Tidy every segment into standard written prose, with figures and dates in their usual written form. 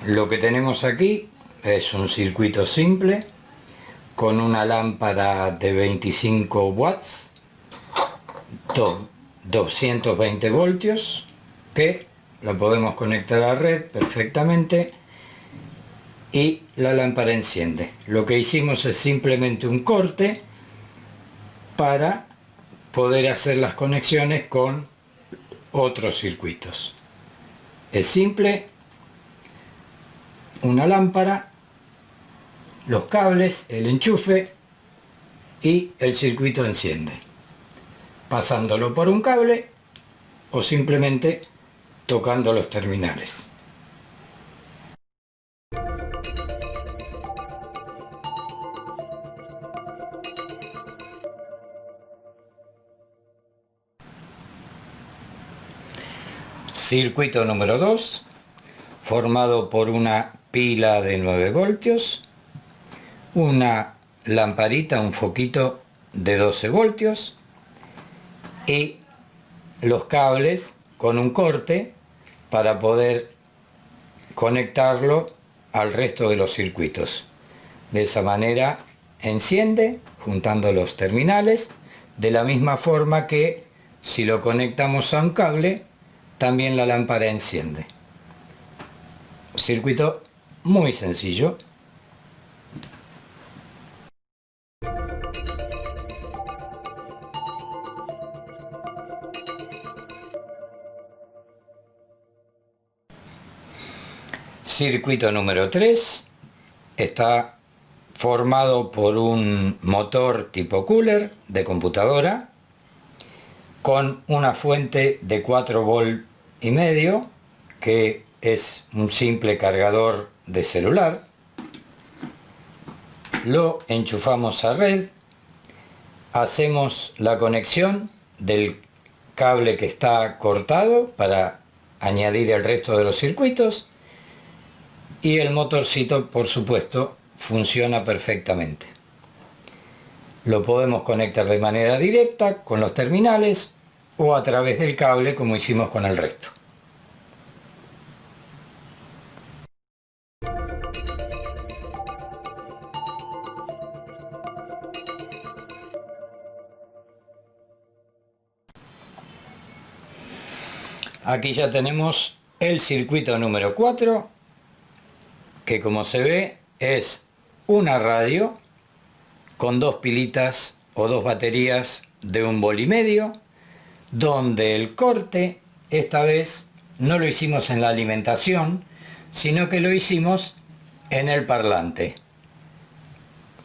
Lo que tenemos aquí es un circuito simple con una lámpara de 25 watts, 220 voltios, que la podemos conectar a la red perfectamente y la lámpara enciende. Lo que hicimos es simplemente un corte para poder hacer las conexiones con otros circuitos. Es simple, una lámpara, los cables, el enchufe y el circuito enciende, pasándolo por un cable o simplemente tocando los terminales. Circuito número 2, formado por una pila de 9 voltios, una lamparita, un foquito de 12 voltios y los cables con un corte para poder conectarlo al resto de los circuitos. De esa manera enciende juntando los terminales, de la misma forma que si lo conectamos a un cable también la lámpara enciende. Circuito muy sencillo. Circuito número 3 está formado por un motor tipo cooler de computadora con una fuente de 4 volt y medio que es un simple cargador de celular. Lo enchufamos a red, hacemos la conexión del cable que está cortado para añadir el resto de los circuitos y el motorcito, por supuesto, funciona perfectamente. Lo podemos conectar de manera directa con los terminales o a través del cable como hicimos con el resto. Aquí ya tenemos el circuito número 4, que como se ve es una radio con dos pilitas o dos baterías de 1,5 volt, donde el corte esta vez no lo hicimos en la alimentación, sino que lo hicimos en el parlante.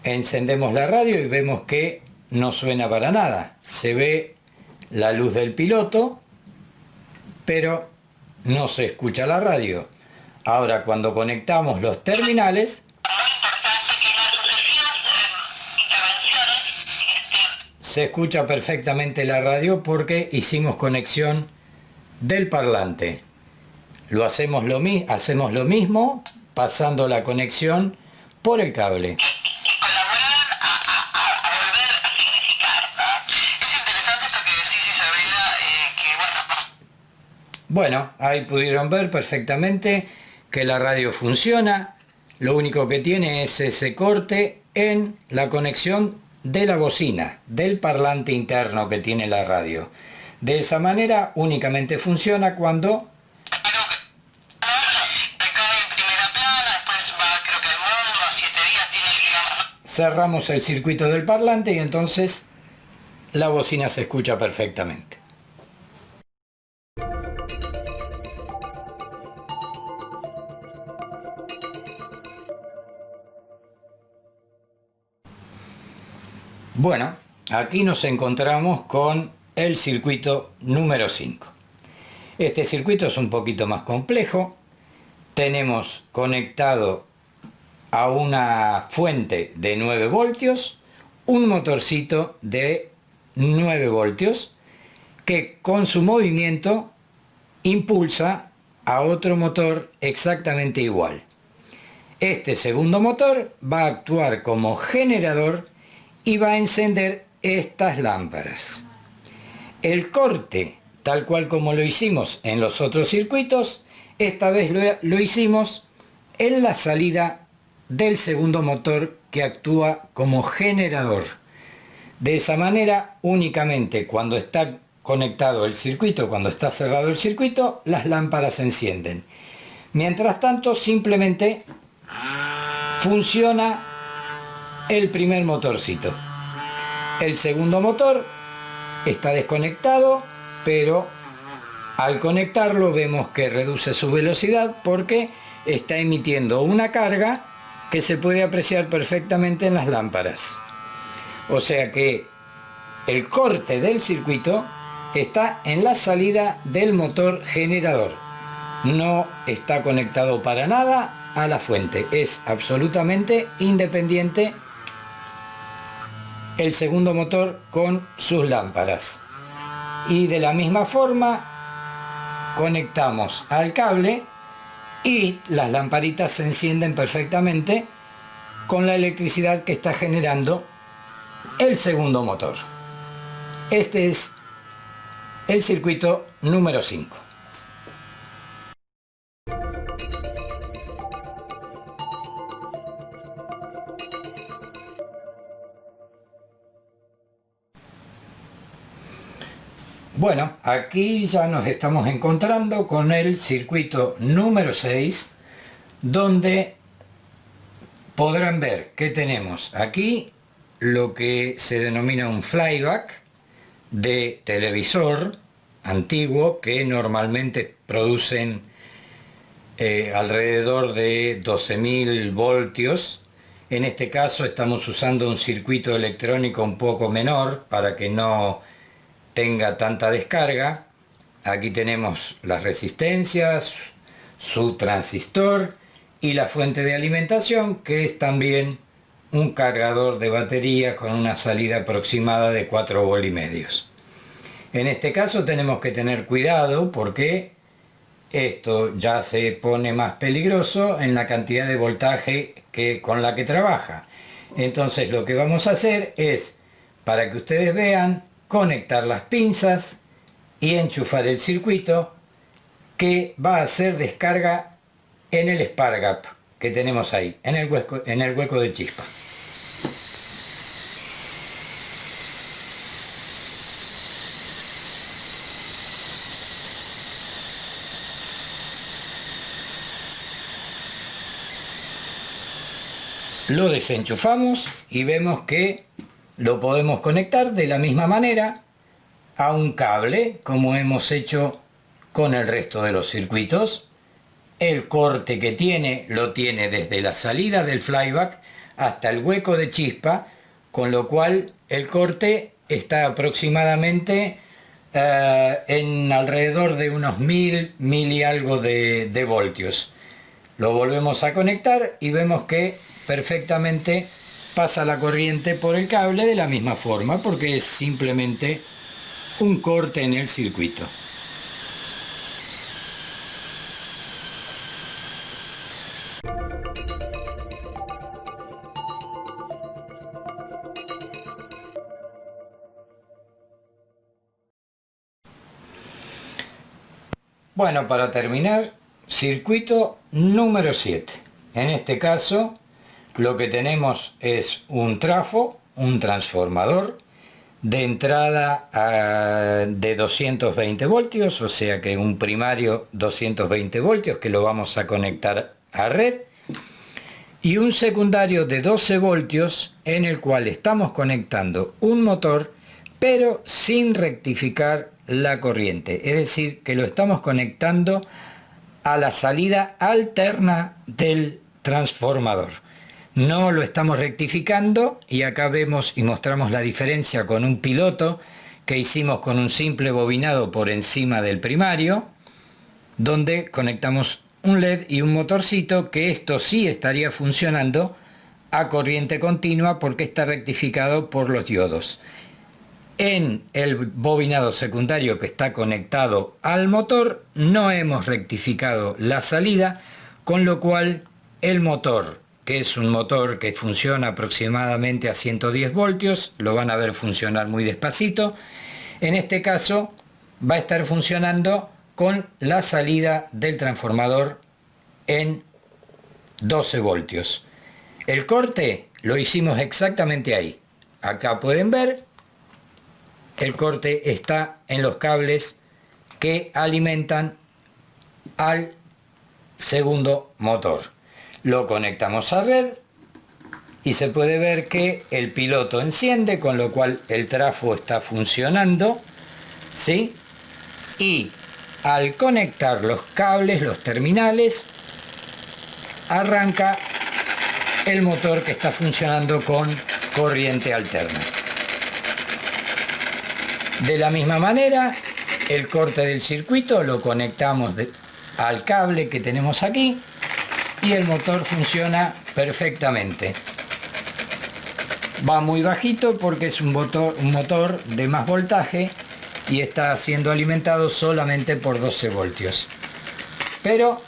Encendemos la radio y vemos que no suena para nada. Se ve la luz del piloto, pero no se escucha la radio. Ahora, cuando conectamos los terminales, se escucha perfectamente la radio porque hicimos conexión del parlante. Hacemos lo mismo pasando la conexión por el cable. Bueno, ahí pudieron ver perfectamente que la radio funciona. Lo único que tiene es ese corte en la conexión de la bocina, del parlante interno que tiene la radio. De esa manera únicamente funciona cuando cerramos el circuito del parlante y entonces la bocina se escucha perfectamente. Bueno, aquí nos encontramos con el circuito número 5. Este circuito es un poquito más complejo. Tenemos conectado a una fuente de 9 voltios, un motorcito de 9 voltios, que con su movimiento impulsa a otro motor exactamente igual. Este segundo motor va a actuar como generador y va a encender estas lámparas. El corte, tal cual como lo hicimos en los otros circuitos, esta vez lo hicimos en la salida del segundo motor que actúa como generador. De esa manera, únicamente cuando está conectado el circuito, cuando está cerrado el circuito, las lámparas se encienden. Mientras tanto, simplemente funciona el primer motorcito. El segundo motor está desconectado, pero al conectarlo vemos que reduce su velocidad porque está emitiendo una carga que se puede apreciar perfectamente en las lámparas. O sea que el corte del circuito está en la salida del motor generador. No está conectado para nada a la fuente. Es absolutamente independiente el segundo motor con sus lámparas. Y de la misma forma conectamos al cable y las lamparitas se encienden perfectamente con la electricidad que está generando el segundo motor. Este es el circuito número 5. Bueno, aquí ya nos estamos encontrando con el circuito número 6, donde podrán ver que tenemos aquí lo que se denomina un flyback de televisor antiguo que normalmente producen alrededor de 12.000 voltios. En este caso estamos usando un circuito electrónico un poco menor para que no tenga tanta descarga. Aquí tenemos las resistencias, su transistor y la fuente de alimentación, que es también un cargador de batería con una salida aproximada de 4,5 voltios. En este caso tenemos que tener cuidado porque esto ya se pone más peligroso en la cantidad de voltaje con la que trabaja. Entonces lo que vamos a hacer es, para que ustedes vean, conectar las pinzas y enchufar el circuito que va a hacer descarga en el spark gap que tenemos ahí, en el hueco de chispa. Lo desenchufamos y vemos que lo podemos conectar de la misma manera a un cable, como hemos hecho con el resto de los circuitos. El corte que tiene, lo tiene desde la salida del flyback hasta el hueco de chispa, con lo cual el corte está aproximadamente en alrededor de unos 1000 y algo de voltios. Lo volvemos a conectar y vemos que perfectamente pasa la corriente por el cable de la misma forma, porque es simplemente un corte en el circuito. Bueno, para terminar, circuito número 7. En este caso, lo que tenemos es un trafo, un transformador de entrada de 220 voltios, o sea que un primario 220 voltios que lo vamos a conectar a red, y un secundario de 12 voltios en el cual estamos conectando un motor, pero sin rectificar la corriente, es decir, que lo estamos conectando a la salida alterna del transformador. No lo estamos rectificando, y acá vemos y mostramos la diferencia con un piloto que hicimos con un simple bobinado por encima del primario. donde conectamos un LED y un motorcito, que esto sí estaría funcionando a corriente continua porque está rectificado por los diodos. En el bobinado secundario que está conectado al motor no hemos rectificado la salida, con lo cual el motor, que es un motor que funciona aproximadamente a 110 voltios, lo van a ver funcionar muy despacito, en este caso va a estar funcionando con la salida del transformador en 12 voltios. El corte lo hicimos exactamente ahí. Acá pueden ver, el corte está en los cables que alimentan al segundo motor. Lo conectamos a red y se puede ver que el piloto enciende, con lo cual el trafo está funcionando, ¿sí? Y al conectar los cables, los terminales, arranca el motor que está funcionando con corriente alterna. De la misma manera, el corte del circuito lo conectamos al cable que tenemos aquí y el motor funciona perfectamente. Va muy bajito porque es un motor de más voltaje y está siendo alimentado solamente por 12 voltios. Pero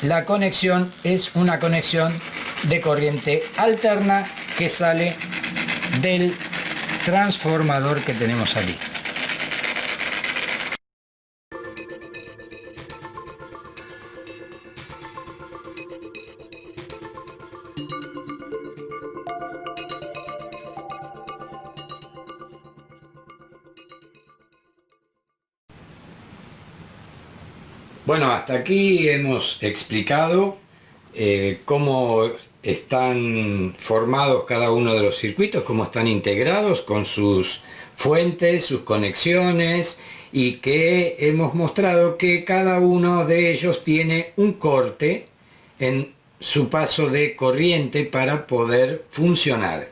la conexión es una conexión de corriente alterna que sale del transformador que tenemos aquí. Bueno, hasta aquí hemos explicado cómo están formados cada uno de los circuitos, cómo están integrados con sus fuentes, sus conexiones, y que hemos mostrado que cada uno de ellos tiene un corte en su paso de corriente para poder funcionar.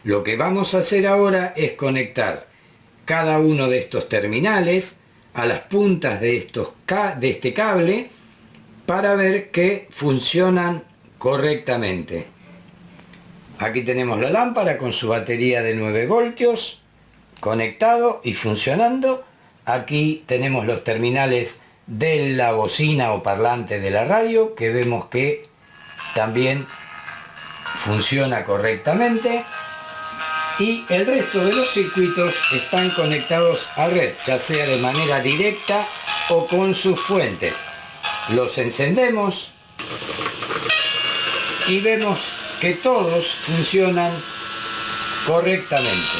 Lo que vamos a hacer ahora es conectar cada uno de estos terminales a las puntas de este cable para ver que funcionan correctamente. Aquí tenemos la lámpara con su batería de 9 voltios conectado y funcionando. Aquí tenemos los terminales de la bocina o parlante de la radio, que vemos que también funciona correctamente. Y el resto de los circuitos están conectados a red, ya sea de manera directa o con sus fuentes. Los encendemos y vemos que todos funcionan correctamente.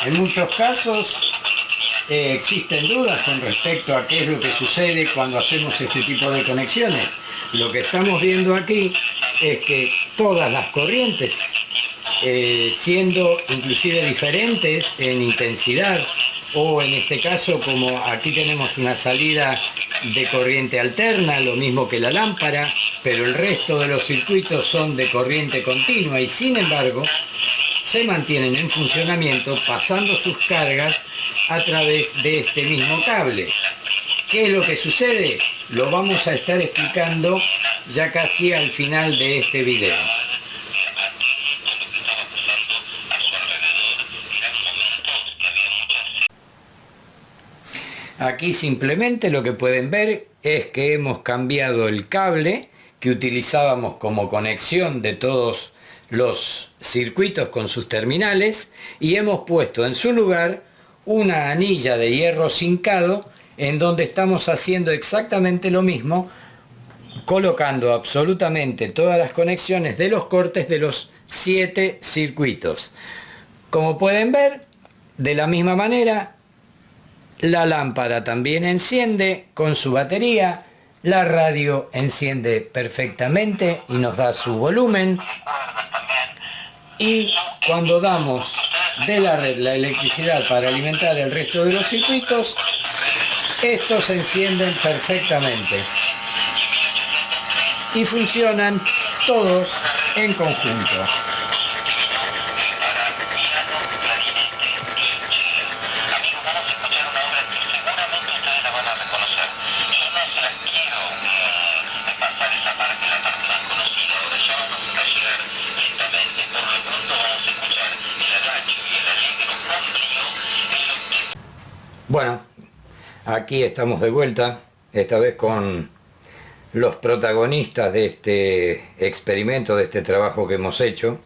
En muchos casos existen dudas con respecto a qué es lo que sucede cuando hacemos este tipo de conexiones. Lo que estamos viendo aquí es que todas las corrientes, siendo inclusive diferentes en intensidad, o en este caso, como aquí tenemos una salida de corriente alterna, lo mismo que la lámpara, pero el resto de los circuitos son de corriente continua y sin embargo se mantienen en funcionamiento pasando sus cargas a través de este mismo cable. ¿Qué es lo que sucede? Lo vamos a estar explicando ya casi al final de este video. Aquí simplemente lo que pueden ver es que hemos cambiado el cable que utilizábamos como conexión de todos los circuitos con sus terminales y hemos puesto en su lugar una anilla de hierro zincado en donde estamos haciendo exactamente lo mismo, colocando absolutamente todas las conexiones de los cortes de los 7 circuitos. Como pueden ver, de la misma manera, la lámpara también enciende con su batería, la radio enciende perfectamente y nos da su volumen, y cuando damos de la red la electricidad para alimentar el resto de los circuitos, estos se encienden perfectamente y funcionan todos en conjunto. Bueno, aquí estamos de vuelta, esta vez con los protagonistas de este experimento, de este trabajo que hemos hecho,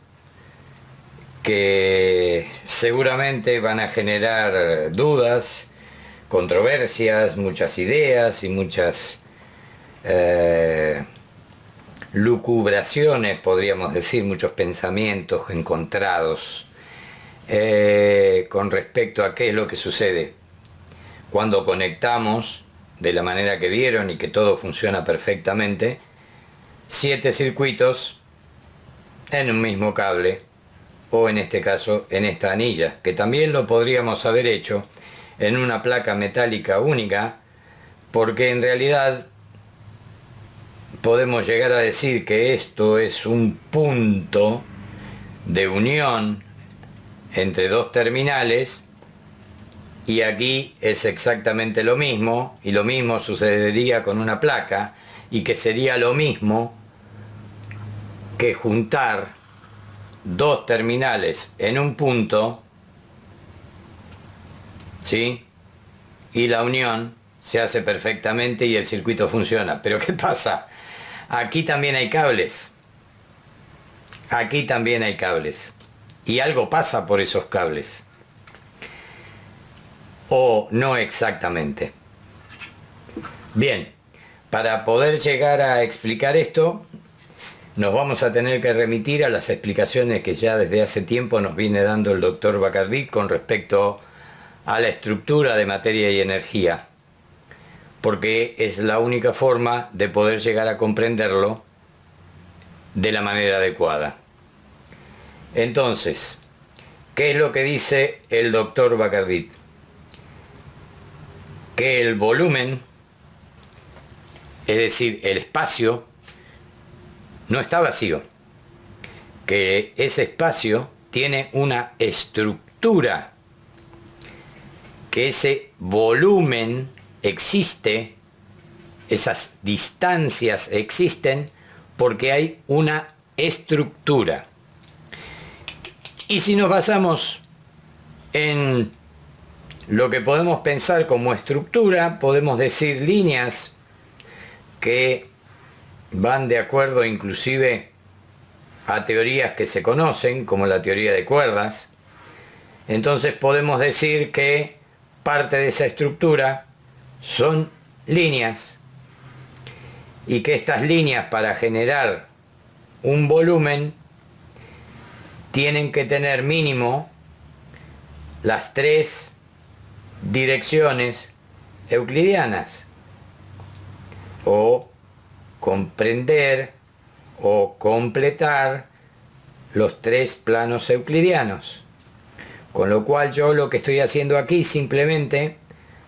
que seguramente van a generar dudas, controversias, muchas ideas y muchas lucubraciones, podríamos decir, muchos pensamientos encontrados con respecto a qué es lo que sucede cuando conectamos de la manera que vieron y que todo funciona perfectamente, 7 circuitos en un mismo cable, o en este caso en esta anilla, que también lo podríamos haber hecho en una placa metálica única, porque en realidad podemos llegar a decir que esto es un punto de unión entre dos terminales, y aquí es exactamente lo mismo, y lo mismo sucedería con una placa, y que sería lo mismo que juntar dos terminales en un punto, ¿sí? Y la unión se hace perfectamente y el circuito funciona. Pero ¿qué pasa? Aquí también hay cables. Aquí también hay cables. Y algo pasa por esos cables. O no exactamente. Bien, para poder llegar a explicar esto, nos vamos a tener que remitir a las explicaciones que ya desde hace tiempo nos viene dando el doctor Bacardí con respecto a la estructura de materia y energía, porque es la única forma de poder llegar a comprenderlo de la manera adecuada. Entonces, ¿qué es lo que dice el doctor Bacardí? Que el volumen, es decir, el espacio, no está vacío, que ese espacio tiene una estructura, que ese volumen existe, esas distancias existen porque hay una estructura. Y si nos basamos en lo que podemos pensar como estructura, podemos decir líneas que van de acuerdo inclusive a teorías que se conocen, como la teoría de cuerdas. Entonces podemos decir que parte de esa estructura son líneas, y que estas líneas, para generar un volumen, tienen que tener mínimo las 3 direcciones euclidianas, o comprender o completar los 3 planos euclidianos. Con lo cual yo lo que estoy haciendo aquí simplemente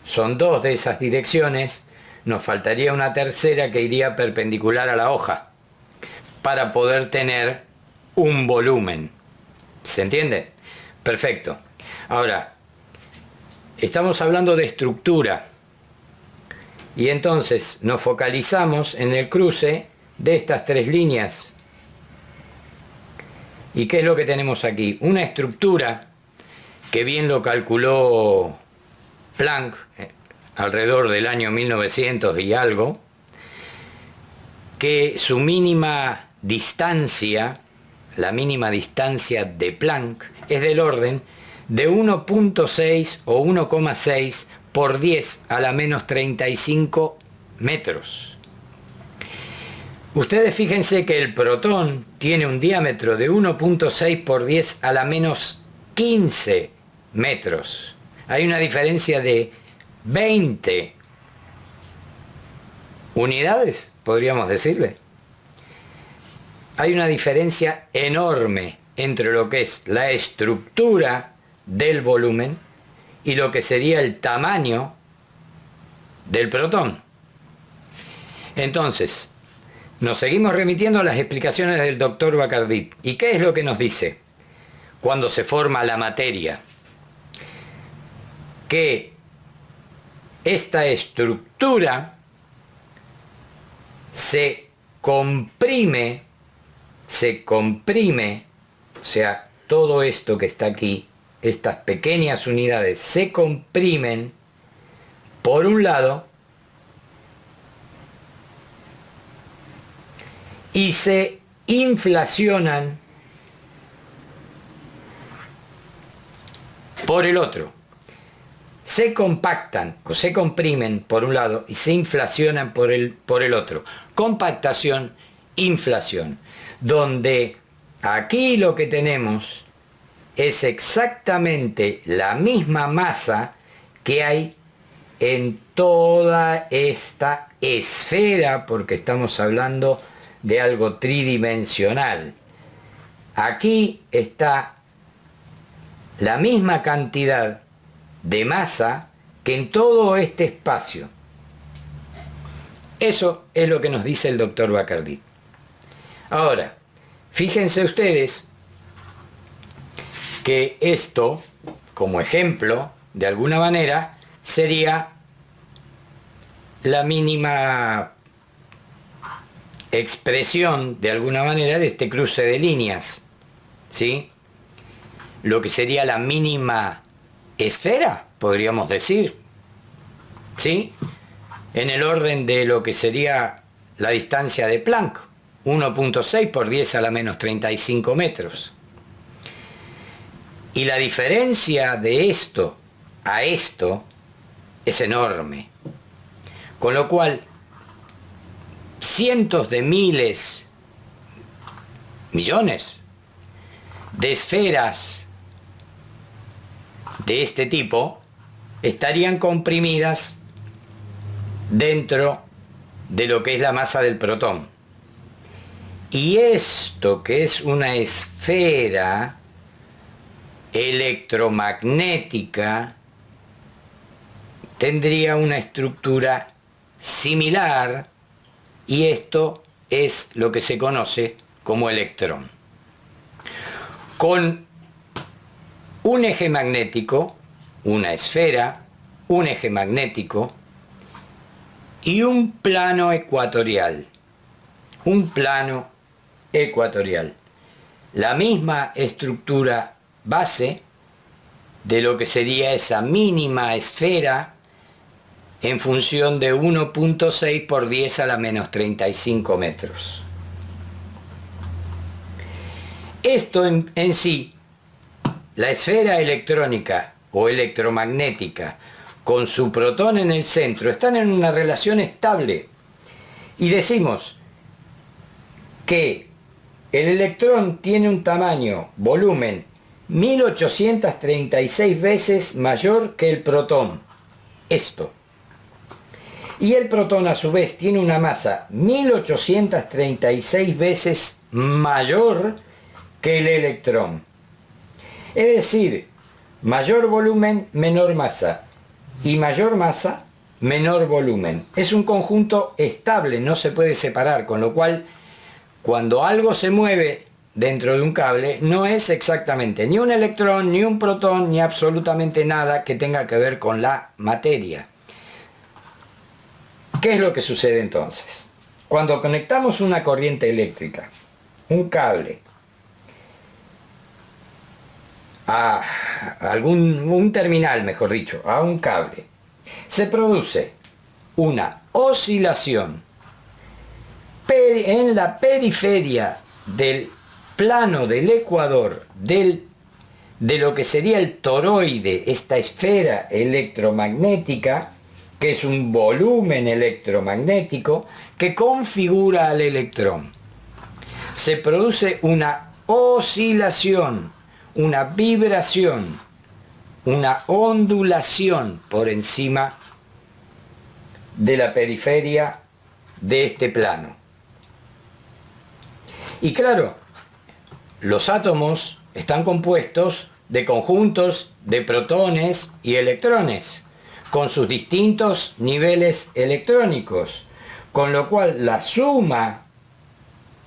son 2 de esas direcciones, nos faltaría una tercera que iría perpendicular a la hoja para poder tener un volumen. ¿Se entiende? Perfecto. Ahora, estamos hablando de estructura, y entonces nos focalizamos en el cruce de estas 3 líneas. ¿Y qué es lo que tenemos aquí? Una estructura que bien lo calculó Planck alrededor del año 1900 y algo, que su mínima distancia, la mínima distancia de Planck, es del orden de 1.6 o 1,6 por 10 a la menos 35 metros. Ustedes fíjense que el protón tiene un diámetro de 1.6 por 10 a la menos 15 metros. Hay una diferencia de 20 unidades, podríamos decirle. Hay una diferencia enorme entre lo que es la estructura del volumen y lo que sería el tamaño del protón. Entonces, nos seguimos remitiendo a las explicaciones del doctor Bacardí. ¿Y qué es lo que nos dice cuando se forma la materia? Que esta estructura se comprime, o sea, todo esto que está aquí, estas pequeñas unidades se comprimen por un lado y se inflacionan por el otro. Se compactan o se comprimen por un lado y se inflacionan por el otro. Compactación, inflación. Donde aquí lo que tenemos es exactamente la misma masa que hay en toda esta esfera, porque estamos hablando de algo tridimensional. Aquí está la misma cantidad de masa que en todo este espacio. Eso es lo que nos dice el doctor Bacardí. Ahora, fíjense ustedes que esto, como ejemplo, de alguna manera, sería la mínima expresión, de alguna manera, de este cruce de líneas, ¿sí? Lo que sería la mínima esfera, podríamos decir, ¿sí? En el orden de lo que sería la distancia de Planck, 1.6 por 10 a la menos 35 metros. Y la diferencia de esto a esto es enorme. Con lo cual, cientos de miles, millones de esferas de este tipo estarían comprimidas dentro de lo que es la masa del protón. Y esto, que es una esfera electromagnética, tendría una estructura similar, y esto es lo que se conoce como electrón. Con un eje magnético, una esfera, un eje magnético y un plano ecuatorial. Un plano ecuatorial. La misma estructura base de lo que sería esa mínima esfera en función de 1.6 por 10 a la menos 35 metros. Esto en sí, la esfera electrónica o electromagnética con su protón en el centro están en una relación estable. Y decimos que el electrón tiene un tamaño, volumen, 1836 veces mayor que el protón. Esto. Y el protón a su vez tiene una masa 1836 veces mayor que el electrón. Es decir, mayor volumen, menor masa. Y mayor masa, menor volumen. Es un conjunto estable, no se puede separar, con lo cual, cuando algo se mueve dentro de un cable, no es exactamente ni un electrón, ni un protón, ni absolutamente nada que tenga que ver con la materia. ¿Qué es lo que sucede entonces? Cuando conectamos una corriente eléctrica, un cable, a un terminal, mejor dicho, a un cable, se produce una oscilación en la periferia del plano del ecuador de lo que sería el toroide, esta esfera electromagnética, que es un volumen electromagnético que configura al electrón. Se produce una oscilación, una vibración, una ondulación por encima de la periferia de este plano. Y claro, los átomos están compuestos de conjuntos de protones y electrones, con sus distintos niveles electrónicos, con lo cual la suma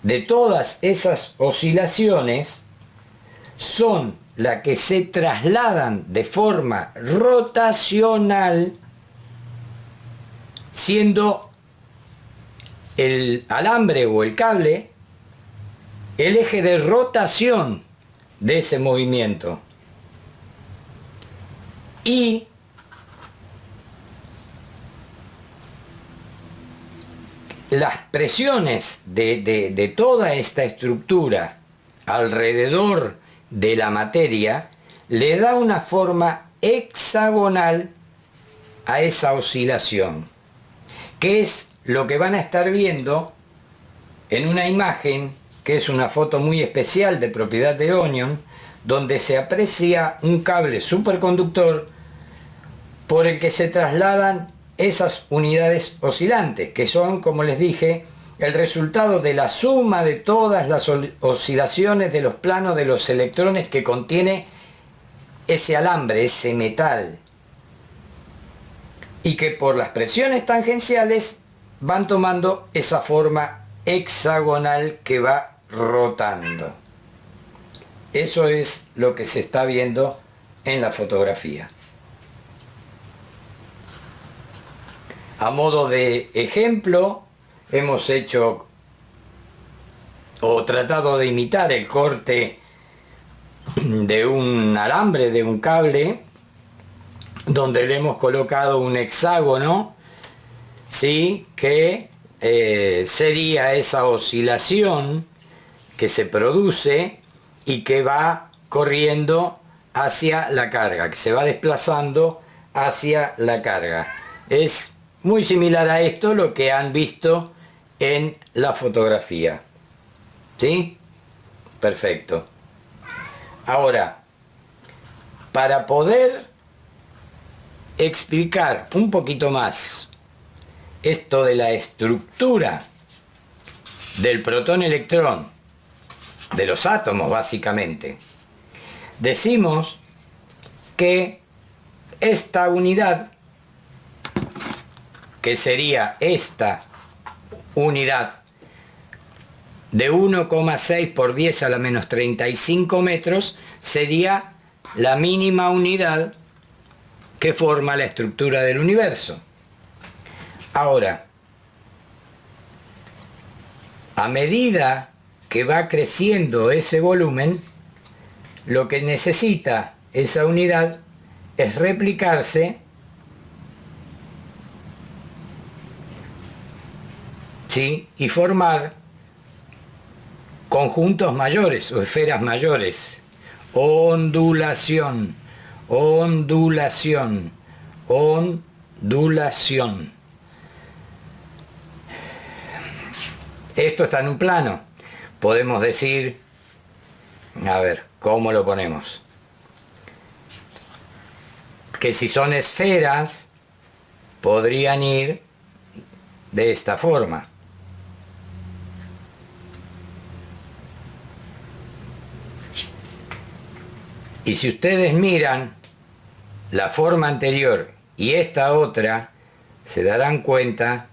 de todas esas oscilaciones son las que se trasladan de forma rotacional, siendo el alambre o el cable el eje de rotación de ese movimiento. Y las presiones de toda esta estructura alrededor de la materia le da una forma hexagonal a esa oscilación, que es lo que van a estar viendo en una imagen que es una foto muy especial de propiedad de Onion, donde se aprecia un cable superconductor por el que se trasladan esas unidades oscilantes, que son, como les dije, el resultado de la suma de todas las oscilaciones de los planos de los electrones que contiene ese alambre, ese metal, y que por las presiones tangenciales van tomando esa forma hexagonal que va rotando. Eso es lo que se está viendo en la fotografía. A modo de ejemplo, hemos hecho o tratado de imitar el corte de un alambre, de un cable, donde le hemos colocado un hexágono, ¿sí?, que sería esa oscilación que se produce y que va corriendo hacia la carga, que se va desplazando hacia la carga. Es muy similar a esto lo que han visto en la fotografía. ¿Sí? Perfecto. Ahora, para poder explicar un poquito más esto de la estructura del protón-electrón, de los átomos básicamente, decimos que esta unidad, que sería esta unidad de 1,6 por 10 a la menos 35 metros, sería la mínima unidad que forma la estructura del universo. Ahora, a medida que va creciendo ese volumen, lo que necesita esa unidad es replicarse, ¿sí?, y formar conjuntos mayores o esferas mayores. Ondulación, ondulación, ondulación. Esto está en un plano. Podemos decir, a ver, ¿cómo lo ponemos? Que si son esferas, podrían ir de esta forma. Y si ustedes miran la forma anterior y esta otra, se darán cuenta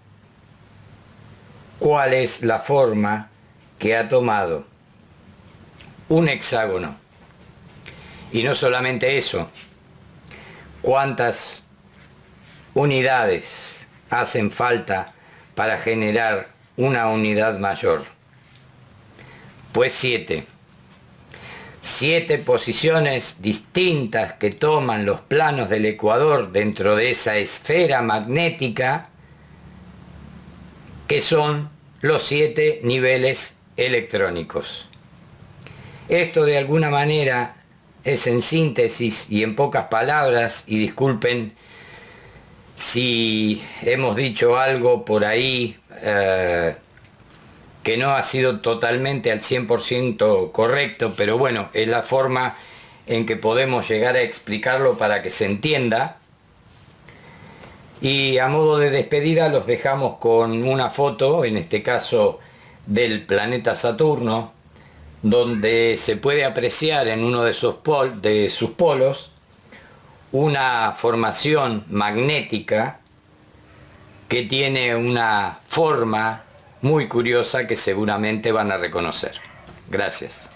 cuál es la forma que ha tomado un hexágono. Y no solamente eso, ¿cuántas unidades hacen falta para generar una unidad mayor? Pues 7. 7 posiciones distintas que toman los planos del ecuador dentro de esa esfera magnética, que son los 7 niveles electrónicos. Esto de alguna manera es en síntesis y en pocas palabras, y disculpen si hemos dicho algo por ahí que no ha sido totalmente al 100% correcto, pero bueno, es la forma en que podemos llegar a explicarlo para que se entienda. Y a modo de despedida los dejamos con una foto, en este caso del planeta Saturno, donde se puede apreciar en uno de sus polos una formación magnética que tiene una forma muy curiosa que seguramente van a reconocer. Gracias.